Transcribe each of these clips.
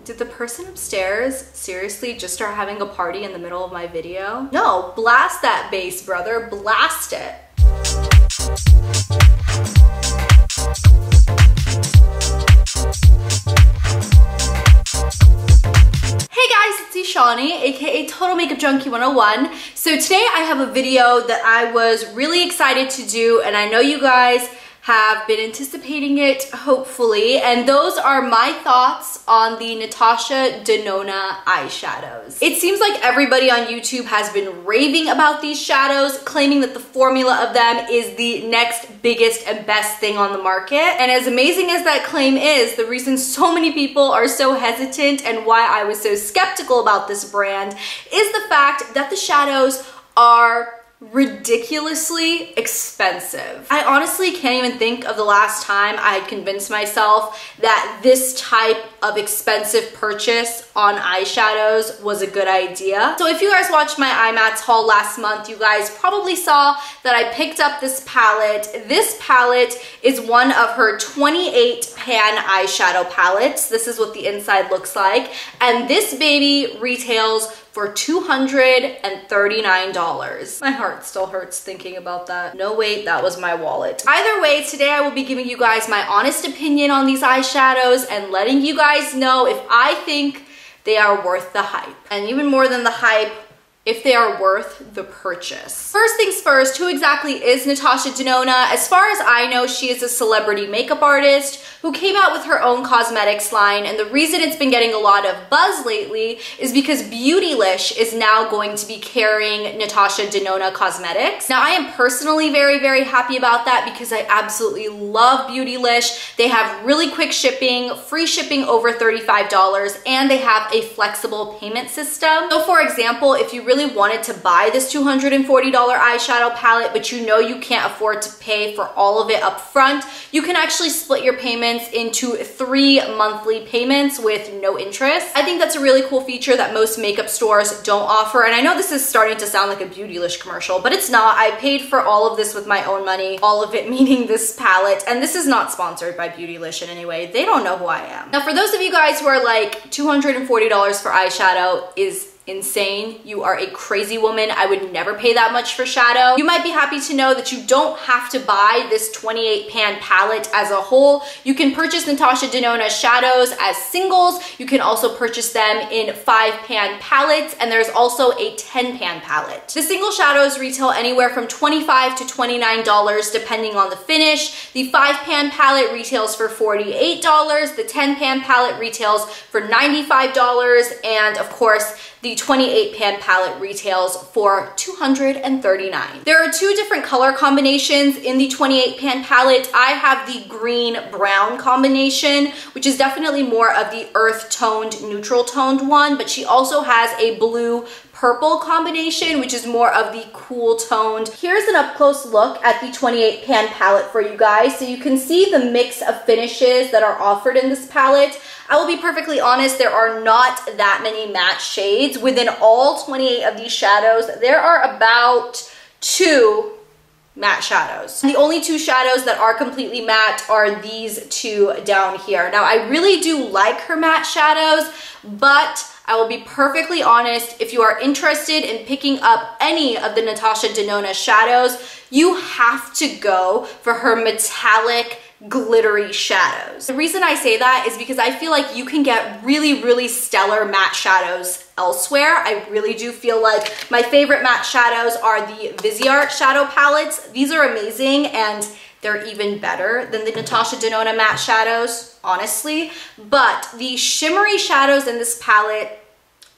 Did the person upstairs seriously just start having a party in the middle of my video? No, blast that bass, brother, blast it. Hey guys, it's Shawnee, aka Total Makeup Junkie 101. So today I have a video that I was really excited to do, and I know you guys have been anticipating it, hopefully, and those are my thoughts on the Natasha Denona eyeshadows. It seems like everybody on YouTube has been raving about these shadows, claiming that the formula of them is the next biggest and best thing on the market. And as amazing as that claim is, the reason so many people are so hesitant and why I was so skeptical about this brand is the fact that the shadows are ridiculously expensive. I honestly can't even think of the last time I had convinced myself that this type of expensive purchase on eyeshadows was a good idea. So if you guys watched my iMats haul last month, you guys probably saw that I picked up this palette. This palette is one of her 28 pan eyeshadow palettes. This is what the inside looks like. And this baby retails for $239. My heart still hurts thinking about that. No, wait, that was my wallet. Either way, today I will be giving you guys my honest opinion on these eyeshadows and letting you guys know if I think they are worth the hype. And even more than the hype, if they are worth the purchase. First things first, who exactly is Natasha Denona? As far as I know, she is a celebrity makeup artist who came out with her own cosmetics line, and the reason it's been getting a lot of buzz lately is because Beautylish is now going to be carrying Natasha Denona cosmetics. Now, I am personally very, very happy about that because I absolutely love Beautylish. They have really quick shipping, free shipping over $35, and they have a flexible payment system. So for example, if you really wanted to buy this $240 eyeshadow palette, but you know you can't afford to pay for all of it up front, you can actually split your payments into 3 monthly payments with no interest. I think that's a really cool feature that most makeup stores don't offer, and I know this is starting to sound like a Beautylish commercial, but it's not. I paid for all of this with my own money, all of it meaning this palette, and this is not sponsored by Beautylish in any way. They don't know who I am. Now, for those of you guys who are like, $240 for eyeshadow is insane. You are a crazy woman. I would never pay that much for shadow. You might be happy to know that you don't have to buy this 28 pan palette as a whole. You can purchase Natasha Denona shadows as singles. You can also purchase them in 5 pan palettes, and there's also a 10 pan palette. The single shadows retail anywhere from $25 to $29 depending on the finish. The 5 pan palette retails for $48. The 10 pan palette retails for $95, and of course, the 28 pan palette retails for $239. There are 2 different color combinations in the 28 pan palette. I have the green brown combination, which is definitely more of the earth toned, neutral toned one, but she also has a blue purple combination, which is more of the cool toned. Here's an up close look at the 28 pan palette for you guys, so you can see the mix of finishes that are offered in this palette. I will be perfectly honest, there are not that many matte shades. Within all 28 of these shadows, there are about 2 matte shadows. And the only 2 shadows that are completely matte are these 2 down here. Now, I really do like her matte shadows, but I will be perfectly honest, if you are interested in picking up any of the Natasha Denona shadows, you have to go for her metallic glittery shadows. The reason I say that is because I feel like you can get really, really stellar matte shadows elsewhere. I really do feel like my favorite matte shadows are the Viseart shadow palettes. These are amazing, and they're even better than the Natasha Denona matte shadows, honestly. But the shimmery shadows in this palette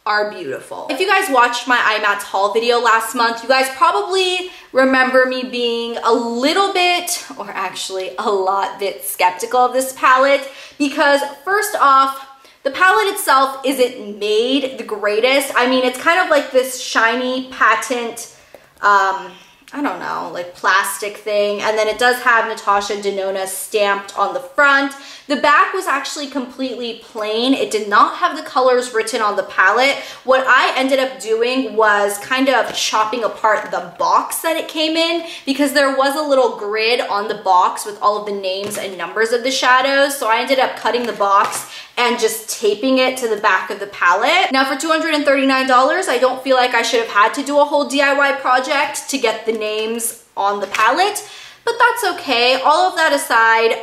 are beautiful. If you guys watched my iMats haul video last month, you guys probably remember me being a little bit, or actually a lot bit skeptical of this palette because first off, the palette itself isn't made the greatest. I mean, it's kind of like this shiny patent, I don't know, like plastic thing. And then it does have Natasha Denona stamped on the front. The back was actually completely plain. It did not have the colors written on the palette. What I ended up doing was kind of chopping apart the box that it came in because there was a little grid on the box with all of the names and numbers of the shadows. So I ended up cutting the box and just taping it to the back of the palette. Now for $239, I don't feel like I should have had to do a whole DIY project to get the names on the palette, but that's okay. All of that aside,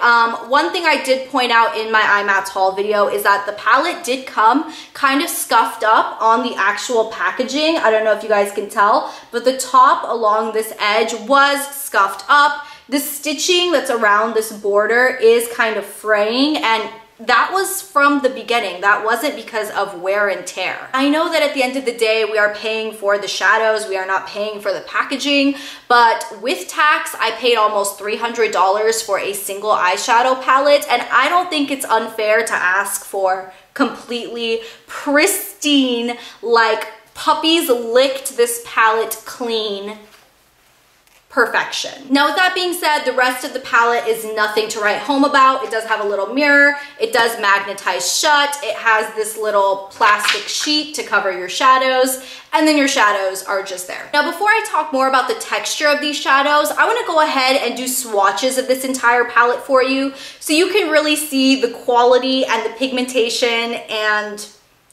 one thing I did point out in my iMats haul video is that the palette did come kind of scuffed up on the actual packaging. I don't know if you guys can tell, but the top along this edge was scuffed up. The stitching that's around this border is kind of fraying, and that was from the beginning. That wasn't because of wear and tear. I know that at the end of the day, we are paying for the shadows. We are not paying for the packaging, but with tax, I paid almost $300 for a single eyeshadow palette, and I don't think it's unfair to ask for completely pristine, like puppies licked this palette clean perfection. Now with that being said, the rest of the palette is nothing to write home about. It does have a little mirror, it does magnetize shut, it has this little plastic sheet to cover your shadows, and then your shadows are just there. Now before I talk more about the texture of these shadows, I want to go ahead and do swatches of this entire palette for you so you can really see the quality and the pigmentation and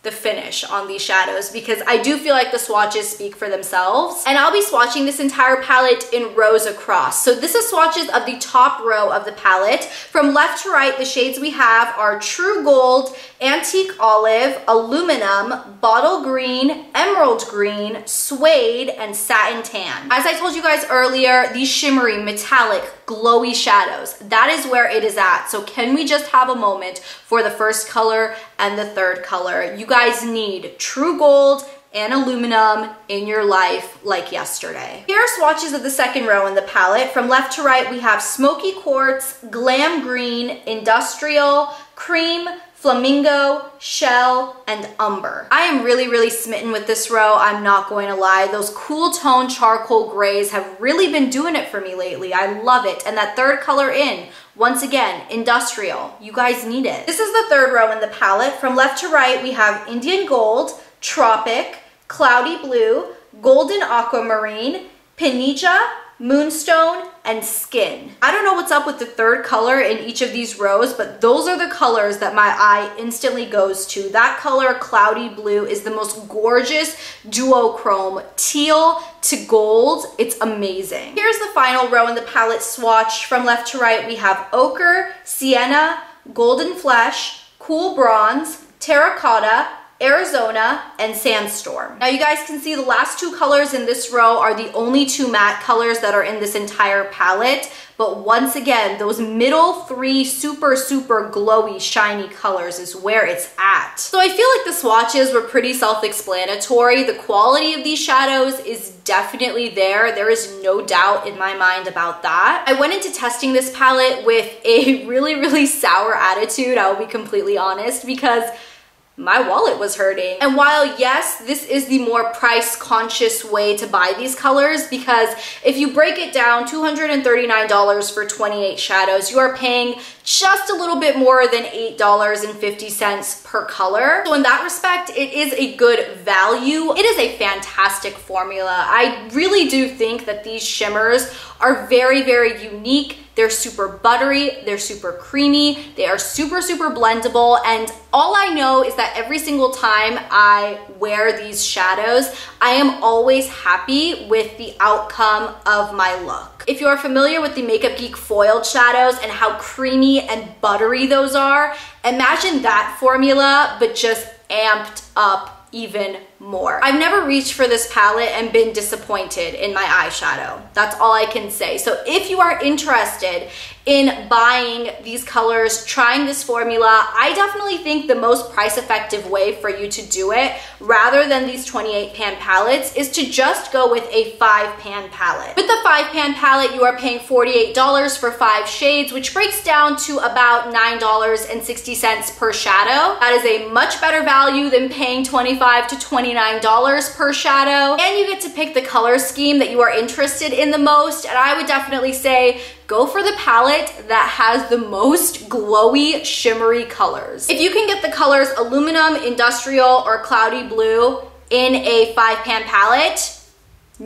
the finish on these shadows, because I do feel like the swatches speak for themselves. And I'll be swatching this entire palette in rows across. So this is swatches of the top row of the palette. From left to right, the shades we have are True Gold, Antique Olive, Aluminum, Bottle Green, Emerald Green, Suede, and Satin Tan. As I told you guys earlier, these shimmery, metallic, glowy shadows, that is where it is at. So can we just have a moment for the first color and the third color? You guys need True Gold and Aluminum in your life like yesterday. Here are swatches of the second row in the palette. From left to right, we have Smokey Quartz, Glam Green, Industrial, Cream, Flamingo, Shell, and Umber. I am really smitten with this row, I'm not going to lie. Those cool tone charcoal grays have really been doing it for me lately. I love it. And that third color in, once again, Industrial. You guys need it. This is the third row in the palette. From left to right, we have Indian Gold, Tropic, Cloudy Blue, Golden Aquamarine, Pinija, Moonstone, and Skin. I don't know what's up with the third color in each of these rows, but those are the colors that my eye instantly goes to. That color, Cloudy Blue, is the most gorgeous duochrome, teal to gold. It's amazing. Here's the final row in the palette swatch. From left to right, we have Ocre, Sienna, Golden Flesh, Cool Bronze, Terracota, Arizona, and Sandstorm. Now you guys can see the last two colors in this row are the only two matte colors that are in this entire palette. But once again, those middle three super glowy, shiny colors is where it's at. So I feel like the swatches were pretty self-explanatory. The quality of these shadows is definitely there. There is no doubt in my mind about that. I went into testing this palette with a really sour attitude, I will be completely honest, because my wallet was hurting. And while yes, this is the more price conscious way to buy these colors, because if you break it down, $239 for 28 shadows, you are paying just a little bit more than $8.50 per color. So in that respect, it is a good value. It is a fantastic formula. I really do think that these shimmers are very unique. They're super buttery, they're super creamy, they are super blendable, and all I know is that every single time I wear these shadows, I am always happy with the outcome of my look. If you are familiar with the Makeup Geek foiled shadows and how creamy and buttery those are, imagine that formula, but just amped up even more. I've never reached for this palette and been disappointed in my eyeshadow. That's all I can say. So if you are interested in buying these colors, trying this formula, I definitely think the most price effective way for you to do it, rather than these 28 pan palettes, is to just go with a 5 pan palette. With the 5 pan palette, you are paying $48 for 5 shades, which breaks down to about $9.60 per shadow. That is a much better value than paying $25 to $29 per shadow. And you get to pick the color scheme that you are interested in the most. And I would definitely say, go for the palette that has the most glowy, shimmery colors. If you can get the colors Aluminum, Industrial, or Cloudy Blue in a 5 pan palette,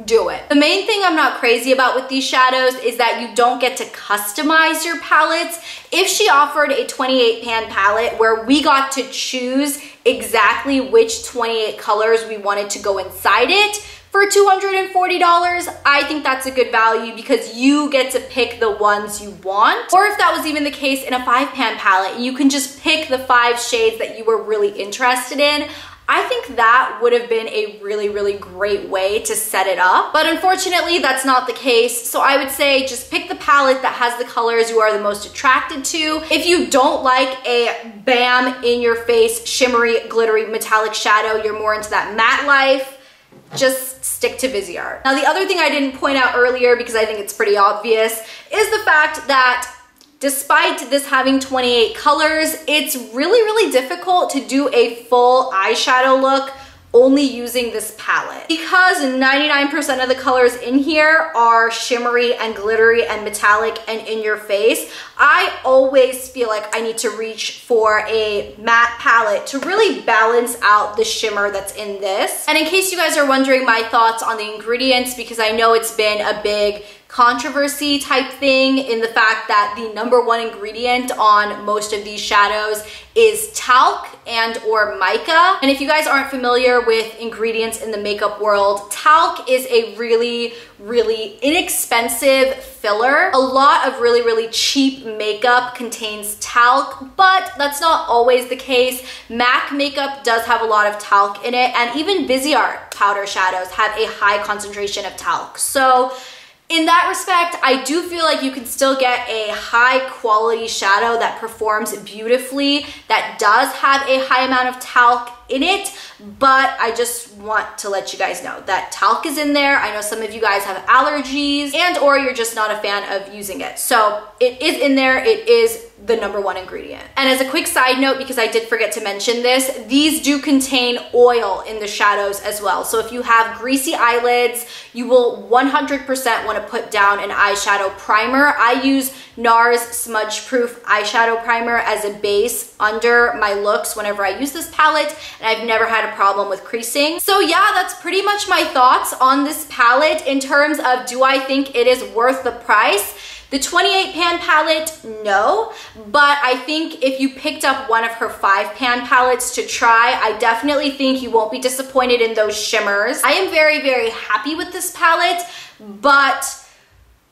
do it. The main thing I'm not crazy about with these shadows is that you don't get to customize your palettes. If she offered a 28 pan palette where we got to choose exactly which 28 colors we wanted to go inside it for $240, I think that's a good value because you get to pick the ones you want. Or if that was even the case in a 5 pan palette, you can just pick the 5 shades that you were really interested in. I think that would have been a really, really great way to set it up. But unfortunately, that's not the case. So I would say just pick the palette that has the colors you are the most attracted to. If you don't like a bam, in your face, shimmery, glittery, metallic shadow, you're more into that matte life, just stick to Viseart. Now, the other thing I didn't point out earlier, because I think it's pretty obvious, is the fact that despite this having 28 colors, it's really, really difficult to do a full eyeshadow look only using this palette. Because 99% of the colors in here are shimmery and glittery and metallic and in your face, I always feel like I need to reach for a matte palette to really balance out the shimmer that's in this. And in case you guys are wondering my thoughts on the ingredients, because I know it's been a big controversy type thing in the fact that the #1 ingredient on most of these shadows is talc and or mica. And if you guys aren't familiar with ingredients in the makeup world, talc is a really, really inexpensive filler. A lot of really, really cheap makeup contains talc, but that's not always the case. MAC makeup does have a lot of talc in it, and even Viseart powder shadows have a high concentration of talc. So in that respect, I do feel like you can still get a high quality shadow that performs beautifully, that does have a high amount of talc in it, but I just want to let you guys know that talc is in there. I know some of you guys have allergies and or you're just not a fan of using it. So it is in there, it is the #1 ingredient. And as a quick side note, because I did forget to mention this, these do contain oil in the shadows as well. So if you have greasy eyelids, you will 100% want to put down an eyeshadow primer. I use NARS Smudge Proof Eyeshadow Primer as a base under my looks whenever I use this palette, and I've never had a problem with creasing. So yeah, that's pretty much my thoughts on this palette in terms of, do I think it is worth the price? The 28 pan palette, no, but I think if you picked up one of her 5 pan palettes to try, I definitely think you won't be disappointed in those shimmers. I am very, very happy with this palette, but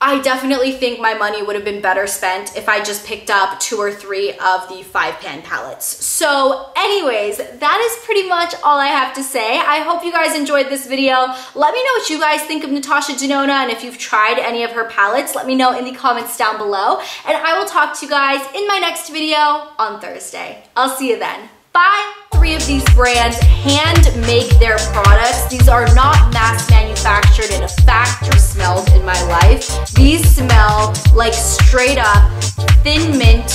I definitely think my money would have been better spent if I just picked up 2 or 3 of the 5 pan palettes. So anyways, that is pretty much all I have to say. I hope you guys enjoyed this video. Let me know what you guys think of Natasha Denona, and if you've tried any of her palettes, let me know in the comments down below. And I will talk to you guys in my next video on Thursday. I'll see you then. Bye! 3 of these brands hand make their products. These are not mass manufactured in a factory smells in my life. These smell like straight up thin mint